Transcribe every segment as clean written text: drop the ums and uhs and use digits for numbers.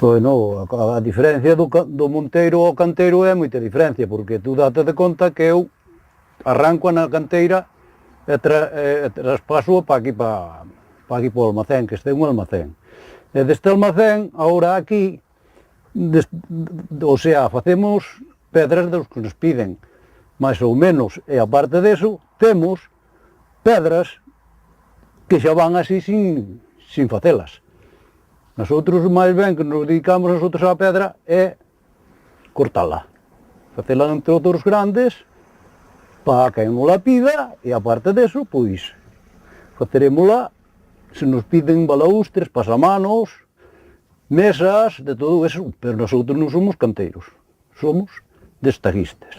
Bueno, a diferencia do monteiro ao canteiro é moita diferencia, porque tú date de conta que eu arranco na canteira e traspaso para aquí para o almacén, que este é un almacén. E deste almacén, agora aquí, o sea, facemos pedras dos que nos piden, máis ou menos, e aparte deso, temos pedras que xa van así sin facelas. Nosotros, máis ben, que nos dedicamos nosotros á pedra é cortala, facela en trozos grandes para que non la pida e aparte deso, pois, facerémola, se nos piden balaustres, pasamanos, mesas, de todo eso, pero nosotros non somos canteiros, somos destaguistas.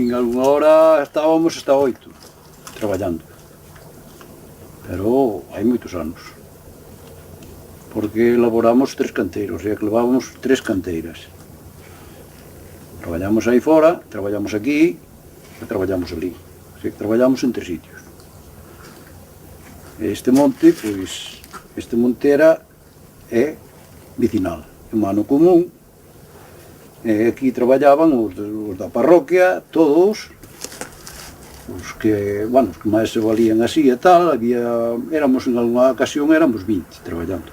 En alguna hora estábamos hasta 8 traballando, pero hai moitos anos, porque elaboramos 3 canteiros, e levábamos 3 canteiras. Traballamos aí fora, traballamos aquí e traballamos ali, así que traballamos en 3 sitios. Este monte, pois, este monte é vicinal, é un ano común. E aquí traballaban os da parroquia, todos, os que máis se valían así e tal, éramos en alguna ocasión, éramos 20 traballando.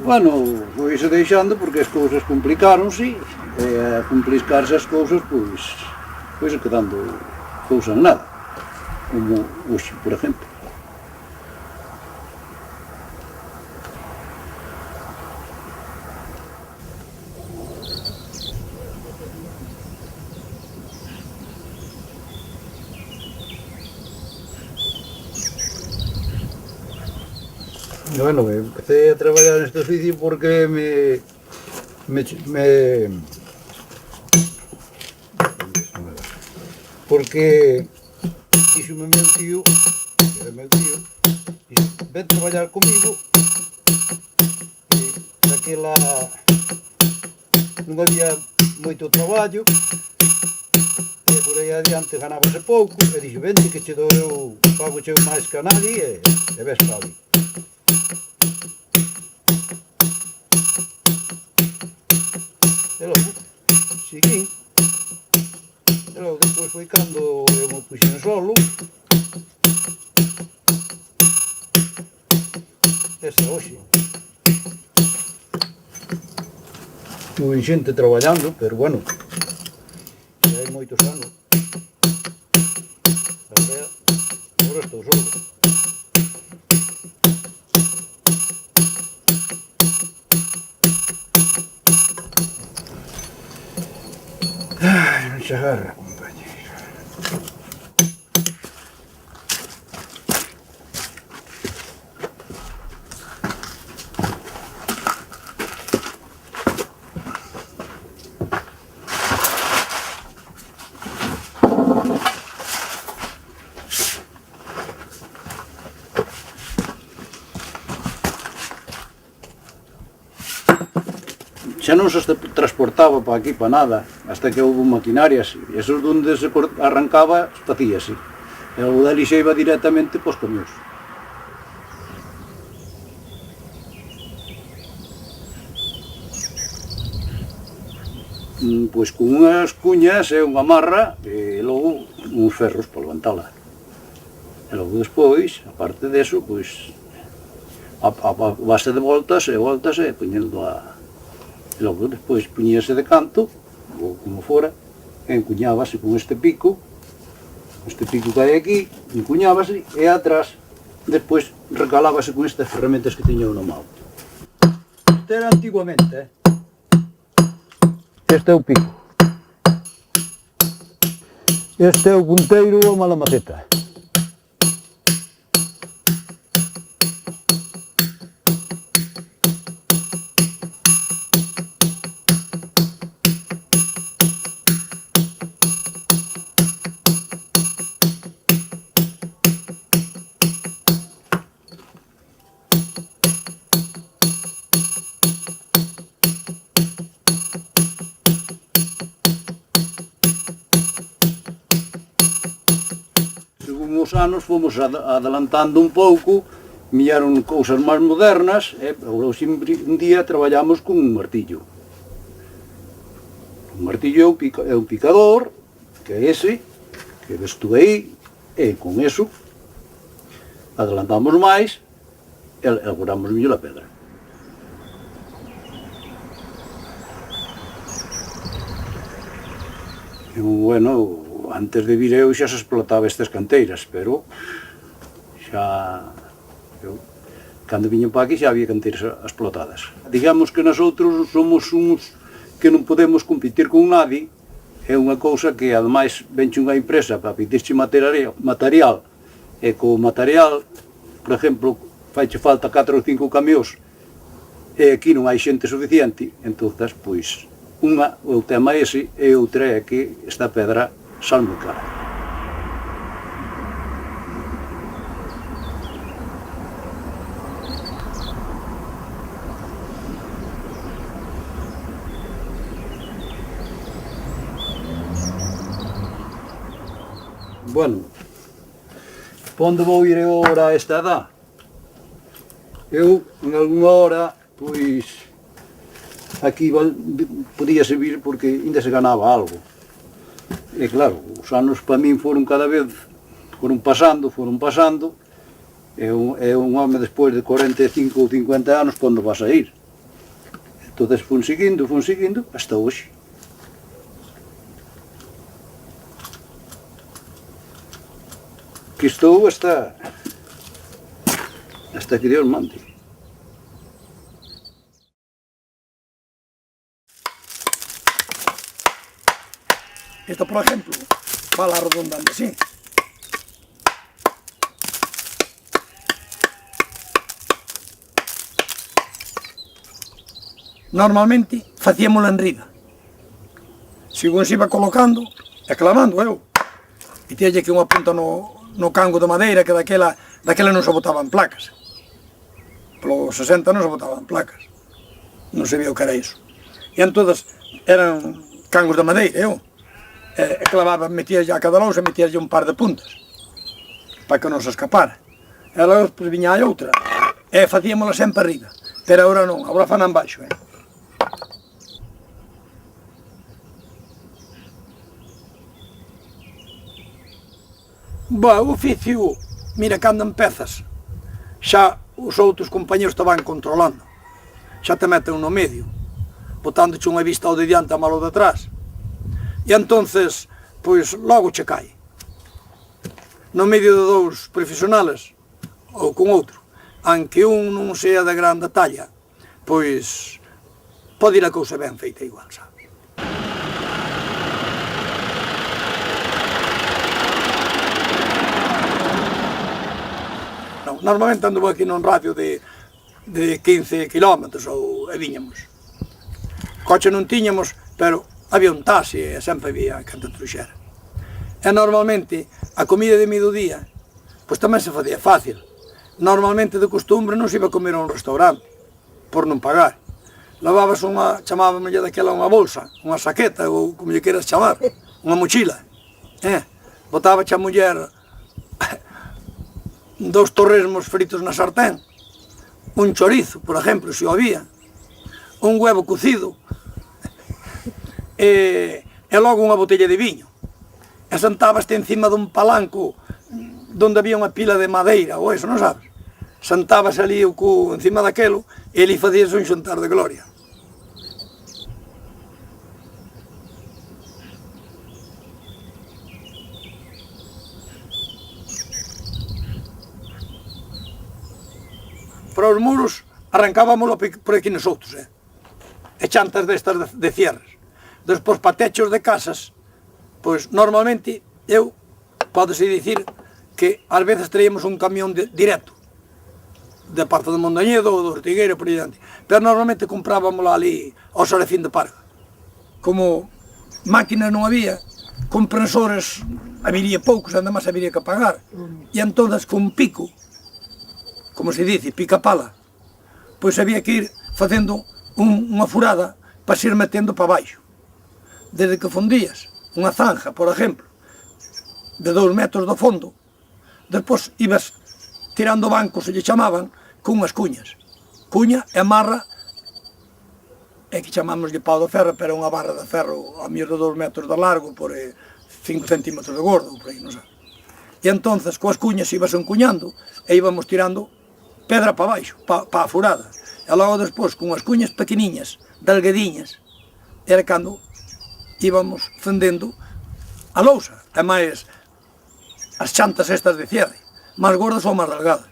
Bueno, foise deixando porque as cousas complicáronse, e a complicarse as cousas, pois, foise quedando cousa en nada, como hoxe, por exemplo. Bueno, empecé a traballar neste oficio porque porque díxome meu tío, que era meu tío, dixo, ven traballar comigo, e daquela non había moito traballo, e por aí adiante ganábase pouco, e dixo, vente que che dou eu, pago che máis que a nadie, e ves pago. E logo, seguín, e logo depois foi cando eu me puxen solo, esta hoxe. Tuve xente traballando, pero bueno, hai moitos anos. Agora estou solo. Ai, non se agarra, compañeiro. Xa non se transportaba para aquí, para nada, hasta que houve maquinarias, e esos donde se arrancaba, facíase. E o dali xa iba directamente pos camións. Pois con unhas cuñas e unha marra, e logo uns ferros para levantala. E logo despois, aparte deso, pois, a base de voltas e poñendo a... E logo despois puñíase de canto, ou como fora, e encuñábase con este pico que hai aquí, encuñábase, e atrás, despois recalábase con estas ferramentas que tiña no mao. Isto era antiguamente, Este é o pico. Este é o punteiro ou malamaceta. con os anos fomos adelantando un pouco, viñeron cousas máis modernas, e agora un día traballamos con un martillo. Un martillo é un picador, que é ese, que ves tú aí, e con eso adelantamos máis e elaboramos mellor a pedra. E, bueno, antes de vir eu xa se explotaba estas canteiras, pero xa... cando viñen para aquí xa había canteiras explotadas. Digamos que nosotros somos uns que non podemos competir con nadie, é unha cousa que ademais venche unha empresa para pedirche material, e co material, por exemplo, faiche falta 4 ou 5 camións, e aquí non hai xente suficiente, entonces, pois, o tema ese, e outra é que esta pedra sal moi cara. Bueno, onde vou ir eu agora a esta edad? Eu, en algunha hora, pois, aquí podía servir porque ainda se ganaba algo. E claro, os anos para min foron cada vez, foron pasando, e un home despois de 45 ou 50 anos, cando vas a ir? Entón, fun seguindo, hasta hoxe. Que estou hasta que Dios mande. Esto, por ejemplo, fala redondante así. Normalmente facíamolo en rida. Según se iba colocando e clavando eu. E tialle que unha punta no cango de madeira, que daquela non se botaban placas. Polo 60 non se botaban placas. Non se via o que era iso. E entonces eran cangos de madeira, eu. E clavaba, metíalle a cada lousa, metíalle un par de puntas para que non se escapara. E logo pues, viña a outra e facíamola sempre arriba, pero agora non, agora fan en baixo. Boa, o oficio, mira, cando empezas xa os outros compañeros te van controlando, xa te meten no medio, botándoche unha vista ao de diante a malo de atrás. E entonces, pois, logo che cae. No medio de dous profesionales, ou con outro, aunque un non sea de grande talla, pois, pode ir a cousa ben feita igual, sabes? Non, normalmente ando aquí nun radio de 15 km ou viñamos. Coche non tiñamos, pero había un taxi e sempre había quen te truxera. E normalmente a comida de mediodía pois tamén se facía fácil. Normalmente de costumbre non se iba a comer a un restaurante por non pagar. Lavabas unha, chamábamos daquela unha bolsa, unha saqueta ou como lle queras chamar, unha mochila. Botábache a muller 2 torresmos fritos na sartén, un chorizo, por exemplo, se o había, un huevo cocido, e logo unha botella de viño. E sentábaste encima dun palanco donde había unha pila de madeira ou eso, non sabes? Sentábase ali o cu encima daquelo e ali facías un xantar de gloria. Para os muros arrancábamoslo por aquí nosotros, e chantas destas de cierres. Despois, para techos de casas, pois normalmente eu, pódese dicir que ás veces traíamos un camión directo de parte de Mondoñedo ou do Ortigueiro por diante, pero normalmente comprábamoslo ali ao Sorecín de Parga. Como máquinas non había, compresores habería poucos, además habería que pagar, e entonces con pico, como se dice, pica pala, pois había que ir facendo unha furada para se ir metendo para baixo. Desde que fundías unha zanja, por exemplo, de 2 metros do fondo, despois ibas tirando bancos, se lle chamaban, cunhas cuñas. Cuña e marra, é que chamámoslle pau de ferro, pero é unha barra de ferro a mellor de 2 metros de largo por 5 centímetros de gordo, por aí, non sei. E entonces, coas cuñas ibas encuñando e íbamos tirando pedra para baixo, para a furada. E logo despois, con as cuñas pequeniñas, delgadiñas, era cando íbamos fendendo a lousa. E máis as chantas estas de cierre, máis gordas ou máis delgadas.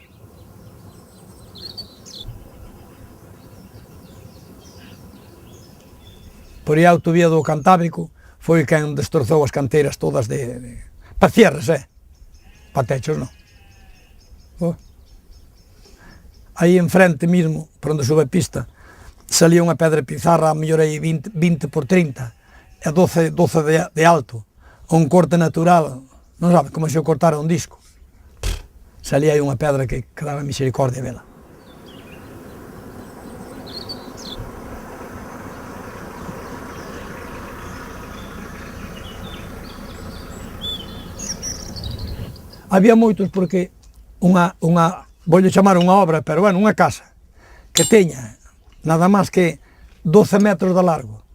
Por aí a autovía do Cantábrico foi quen destrozou as canteiras todas para cierres, para techos non. Aí enfrente mismo, por onde sube a pista, salía unha pedra pizarra, a mellor aí 20 por 30, e 12 de alto, un corte natural, non sabe, como se o cortara un disco. Salía aí unha pedra que daba misericordia vela. Había moitos porque voulle chamar unha obra, pero bueno, unha casa que teña nada máis que 12 metros de largo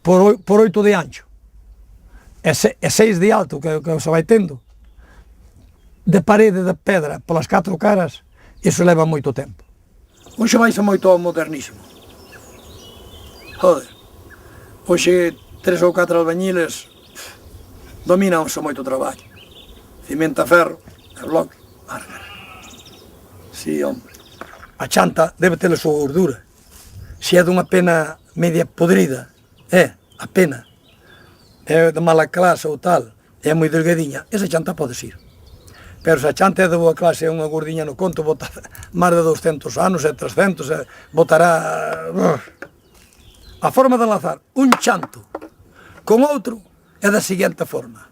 por 8 de ancho e 6 de alto que se vai tendo, de parede de pedra polas 4 caras, iso leva moito tempo. Hoxe vaise moito ao modernísimo. Joder, hoxe 3 ou 4 albañiles dominanse moito traballo. Cimenta, ferro, e bloque, arga. Si, hombre. A chanta debe ter a súa gordura. Se é dunha pena media podrida, a pena, é de mala clase ou tal, é moi delgadiña, esa chanta pode ir. Pero se a chanta é de boa clase, é unha gordiña no conto, bota máis de 200 anos, 300, botará... A forma de enlazar un chanto con outro é da seguinte forma.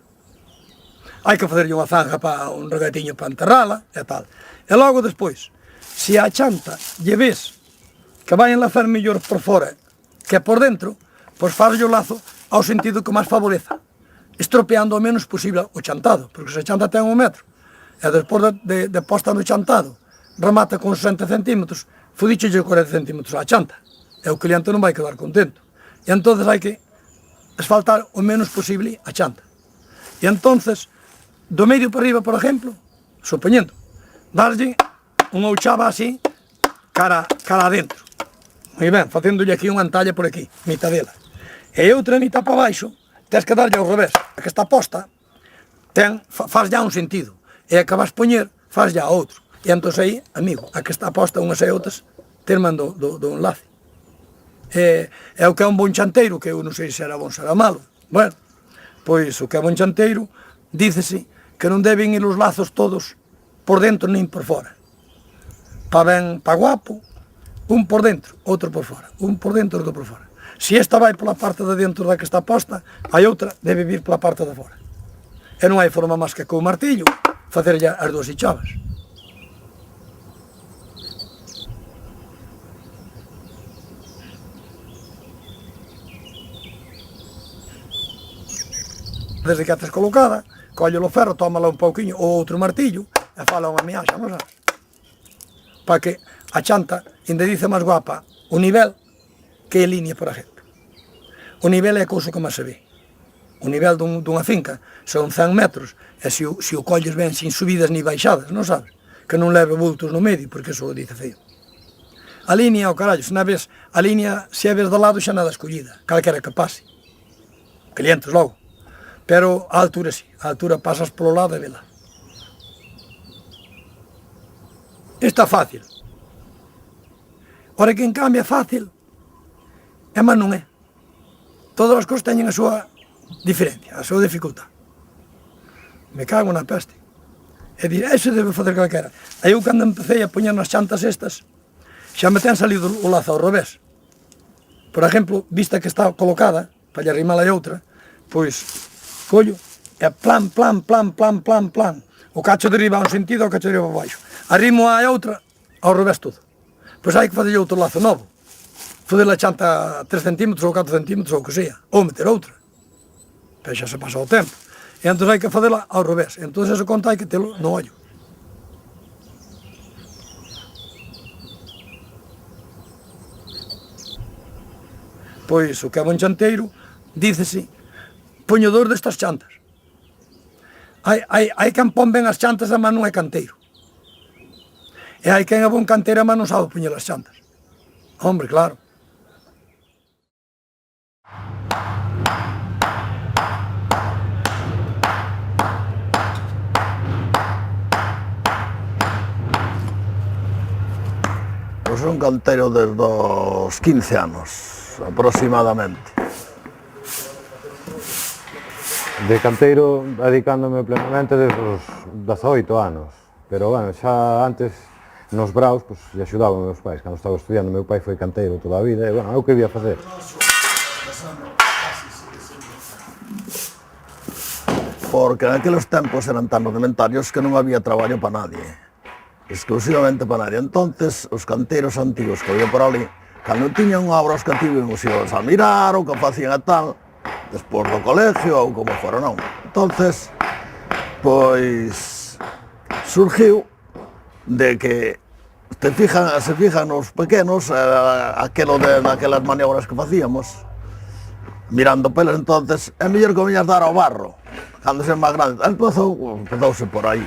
Hai que facerlle unha zanja para un regatiño para enterrala e tal. E logo despois, se a chanta lle ves que vai enlazar mellor por fora que por dentro, pois farlle o lazo ao sentido que máis favoreza, estropeando o menos posible o chantado, porque se a chanta ten 1 metro, e despois de posta no chantado, remata con 60 centímetros, fudichelle 40 centímetros á chanta, e o cliente non vai quedar contento. E entonces hai que asfaltar o menos posible a chanta. E entonces, do medio para arriba, por exemplo, supoñendo, darlle unha ouchava así, cara adentro. Moi ben, facéndolle aquí unha entalla por aquí, mitad dela. E outra mitad para baixo, tens que darlle ao revés. A que está posta, faz ya un sentido. E a que vas poñer, faz ya outro. E entón aí, amigo, a que está posta unhas e outras, terman do enlace. É o que é un bon chanteiro, que eu non sei se era bon, se era malo. Bueno, pois o que é bon chanteiro, dícese que non deben ir os lazos todos por dentro nin por fora. Pa guapo, un por dentro, outro por fora. Un por dentro, outro por fora. Se esta vai pola parte de dentro da que está posta, a outra debe vir pola parte de fora. E non hai forma máis que co martillo facerlle as dúas ichavas. Desde que a tes colocada, colle o ferro, tómala un pouquiño, ou outro martillo, e fala unha miaxa, non sabes? Para que a chanta indedice máis guapa o nivel que a línea, por exemplo. O nivel é a cousa que máis se ve. O nivel dunha finca son 100 metros, e se o colles ben sin subidas ni baixadas, non sabes? Que non leve bultos no medio, porque iso o dice feo. A línea, o carallo, se non ves a línea, se a ves de lado xa nada escollida, calquera que pase. Clientes logo. Pero a altura sí, a altura pasas polo lado e vela. Está fácil. Ora que en cambio é fácil, é máis non é. Todas as cousas teñen a súa diferencia, a súa dificultad. Me cago na peste. E dir, eso debe facer calquera. Aí eu cando empecé a poñer nas chantas estas, xa me ten salido o lazo ao revés. Por exemplo, vista que está colocada, para lle arrimala a outra, pois collo, e plan. O cacho de arriba a un sentido, o cacho de arriba a baixo. Arrimo a outra, ao revés todo. Pois hai que fazer outro lazo novo. Foder a chanta 3 centímetros ou 4 centímetros ou que sea. Ou meter outra. Pero xa se pasa o tempo. E entón hai que facela ao revés. Entón ese conto hai que telo no ollo. Pois o que é bon chanteiro, dícese, poñedor destas chantas. Hai quen pon ben as chantas a man non é canteiro. E hai quen é bon canteiro a man non sabe poñer as chantas. Hombre, claro. Pois son canteiro desde os 15 anos, aproximadamente. De canteiro dedicándome plenamente desde os 18 anos, pero bueno, xa antes nos braus, pois, lle axudaba a meus pais, cando estaba estudiando, meu pai foi canteiro toda a vida, e bueno, eu que ia facer. Porque naqueles tempos eran tan rudimentarios que non había traballo para nadie, exclusivamente para nadie. Entonces, os canteiros antigos que había por ali, cando tiñan unha obra os cativos, íbamos a mirar o que facían e tal, despois do colegio ou como fora, non. Entonces, pois, surgiu de que se fijan nos pequenos, aquelas maniobras que facíamos, mirando peles, entonces, é mellor que viñas dar ao barro, cando se máis grande. Empezouse por aí,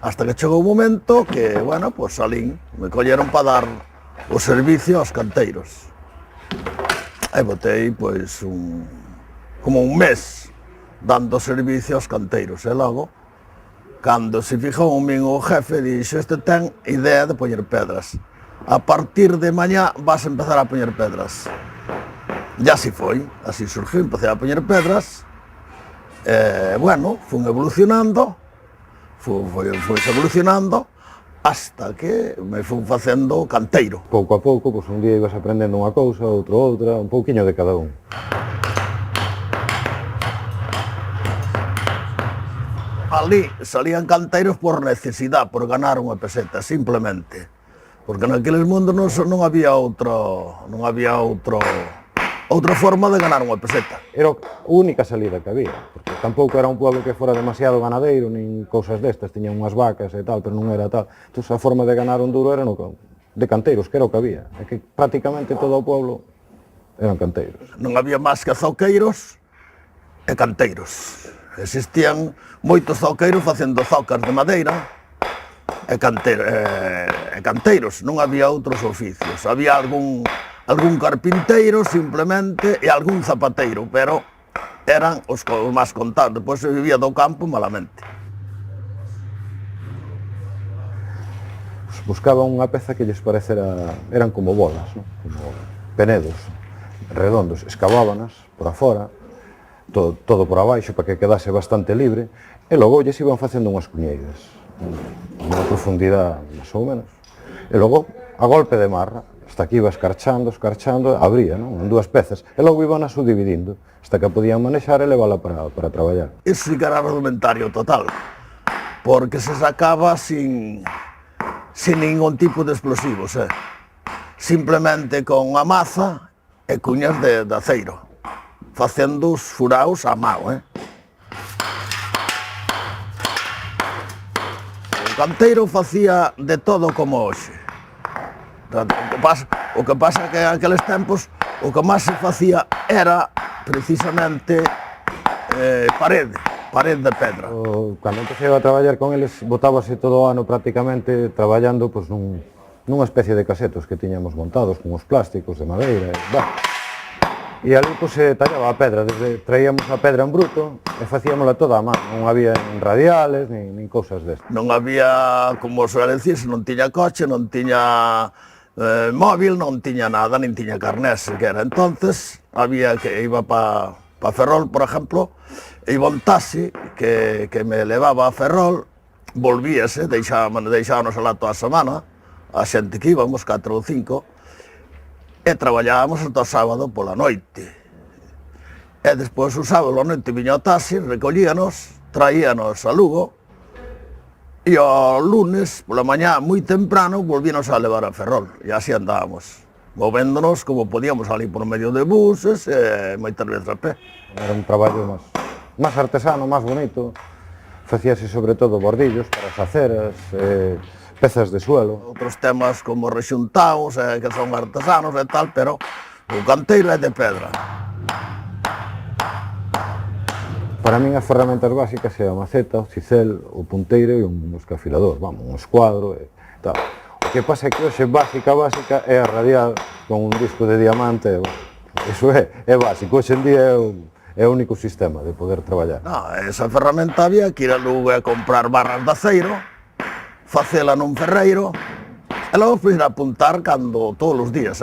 hasta que chegou un momento que, bueno, pois salín, me colleron para dar o servicio aos canteiros. E botei, pois, como un mes dando servicio aos canteiros, e logo, cando se fijou en min o jefe, dixo, este ten idea de poñer pedras. A partir de mañá vas a empezar a poñer pedras. E así foi, así surgiu, empecé a poñer pedras, e, bueno, fun evolucionando, foi evolucionando, hasta que me fun facendo canteiro. Pouco a pouco, pois un día ibas aprendendo unha cousa, outra, un pouquiño de cada un. Ali salían canteiros por necesidade, por ganar unha peseta, simplemente. Porque naqueles mundos non había outra forma de ganar unha peseta. Era a única salida que había, porque tampouco era un pueblo que fora demasiado ganadeiro, nin cousas destas, tiñan unhas vacas e tal, pero non era tal. Entón, a forma de ganar un duro era de canteiros, que era o que había. É que prácticamente todo o pueblo eran canteiros. Non había máis que zauqueiros e canteiros. Existían moitos zauqueiros facendo zaucas de madeira e canteiros, non había outros oficios. Había algún carpinteiro simplemente e algún zapateiro, pero eran os máis contados. Depois se vivía do campo malamente. Buscaban unha peza que lles parecera, eran como bolas, non? Como penedos redondos, escavábanas por afora, todo por abaixo para que quedase bastante libre, e logo lles iban facendo unhas cuñeiras, unha profundidade máis ou menos, e logo a golpe de marra, hasta que iba escarchando, abría, non? En dúas pezas, e logo iban a subdividindo, hasta que podían manexar e levala para traballar. Iso sí que era rudimentario total, porque se sacaba sin ningún tipo de explosivos, simplemente con a maza e cuñas de aceiro, facendo os furaos a mao. O canteiro facía de todo como hoxe. O que pasa que en aqueles tempos o que máis se facía era precisamente parede de pedra. Cando empecé a traballar con eles, botábase todo o ano prácticamente traballando pois, nunha especie de casetos que tiñamos montados con os plásticos de madeira. E ali pois, se tallaba a pedra, traíamos a pedra en bruto e facíamola toda a man, non había radiales nin cousas destas. Non había, como suele decirse, non tiña coche, non tiña móvil, non tiña nada, nin tiña carnés sequera. Entonces, había que iba pa Ferrol, por exemplo, iba un taxi que me levaba a Ferrol, volvíase, deixábamos alá toda a semana, a xente que íbamos, 4 ou 5, e traballábamos ata o sábado pola noite. E despois o sábado a noite viña o taxi, recollíanos, traíanos a Lugo, e o lunes, pola mañá, moi temprano, volvíanos a levar a Ferrol, e así andábamos, movéndonos como podíamos ali por medio de buses, e moitas veces a pé. Era un traballo máis artesano, máis bonito. Facíase sobre todo bordillos para as aceras, pezas de suelo. Outros temas como rexuntaos, que son artesanos e tal, pero o canteiro é de pedra. Para min as ferramentas básicas é a maceta, o cicel, o punteiro e un escafilador, vamos, un escuadro e tal. O que pasa é que hoxe básica é a radial con un disco de diamante, iso é básico, hoxe en día é o único sistema de poder traballar. No, esa ferramenta había que ir a Lugo a comprar barras de aceiro, facela nun ferreiro, e logo ir a apuntar cando todos os días,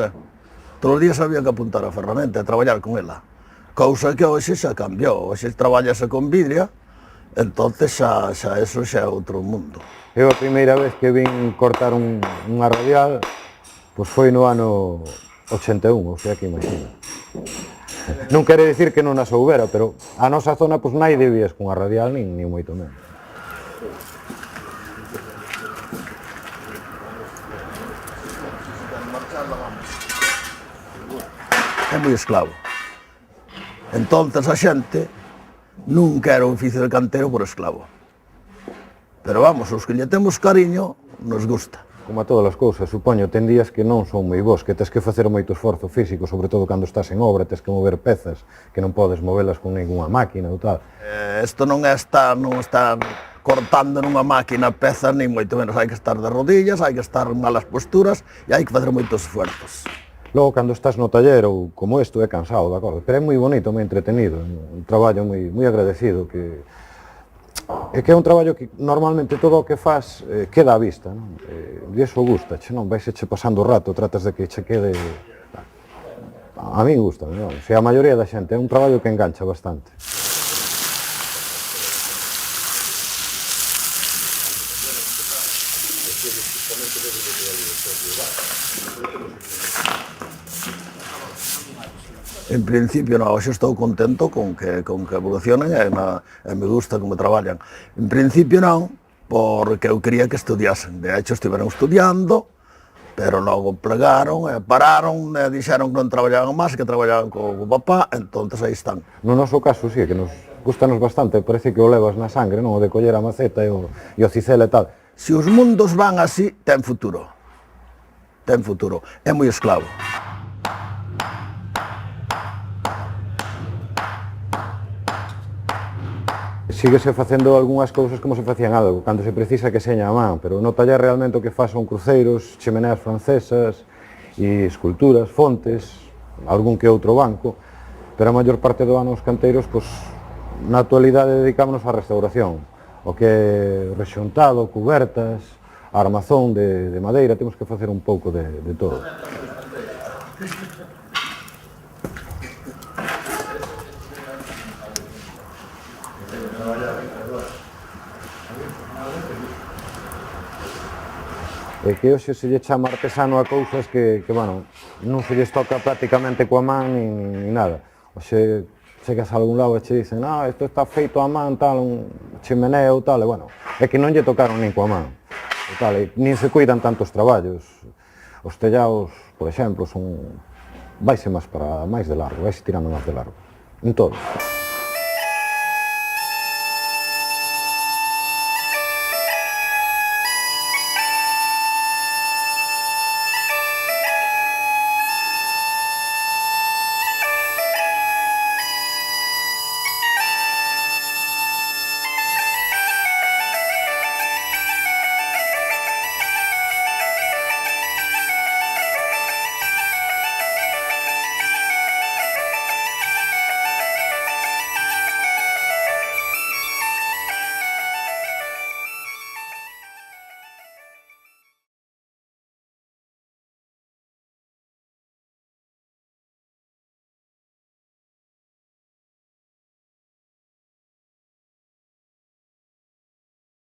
Todos os días había que apuntar a ferramenta e traballar con ela. Cousa que hoxe xa cambiou, hoxe traballase con vidria, entonces xa eso xa é outro mundo. Eu a primeira vez que vin cortar unha radial, pois foi no ano 81, o sea que imagina. Non quere dicir que non as houbera, pero a nosa zona pois nai debías con a radial nin moito menos. É moi esclavo. Entonces a xente non quere o oficio de canteiro por esclavo. Pero vamos, os que lle temos cariño, nos gusta. Como a todas as cousas, supoño, ten días que non son moi bons, que tes que facer moito esforzo físico, sobre todo cando estás en obra, tes que mover pezas, que non podes movelas con ninguna máquina ou tal. Isto non está cortando nunha máquina pezas, nin moito menos. Hai que estar de rodillas, hai que estar en malas posturas e hai que facer moitos esfuerzos. Logo, cando estás no taller ou como isto, é cansado, de acordo? Pero é moi bonito, moi entretenido, un traballo moi agradecido, que é un traballo que normalmente todo o que faz queda á vista, non? E iso gusta, non? Vais che pasando o rato, tratas de que che quede... A mí gusta, non? Se a maioría da xente, é un traballo que engancha bastante. En principio, no, hoxe estou contento con que evolucionen e me gusta como traballan. En principio non, porque eu quería que estudiasen. De hecho, estiveron estudiando, pero logo plegaron e pararon e dixeron que non traballaban máis, que traballaban co papá, entonces aí están. No noso caso, sí, que nos gustanos bastante, parece que o levas na sangre, non? O de coller a maceta e o cicel e tal. Se os mundos van así, ten futuro. Ten futuro. É moi esclavo. Síguese facendo algunhas cousas como se facían algo, cando se precisa que seña a man, pero no taller realmente o que faz son cruceiros, chimeneas francesas e esculturas, fontes, algún que outro banco, pero a maior parte do ano os canteiros, pois, na actualidade dedicámonos á restauración, o que é rexuntado, cubertas, armazón de madeira, temos que facer un pouco de todo. É que hoxe se lle chama artesano a cousas que bueno, non se lles toca prácticamente coa man nin nada. Hoxe chegas a algún lado e che dicen, isto está feito a man, tal, un chimenea ou tal, e bueno, é que non lle tocaron nin coa man, e tal, e nin se cuidan tantos traballos. Os tellaos, por exemplo, vaise máis de largo, vaise tirando máis de largo, en todo.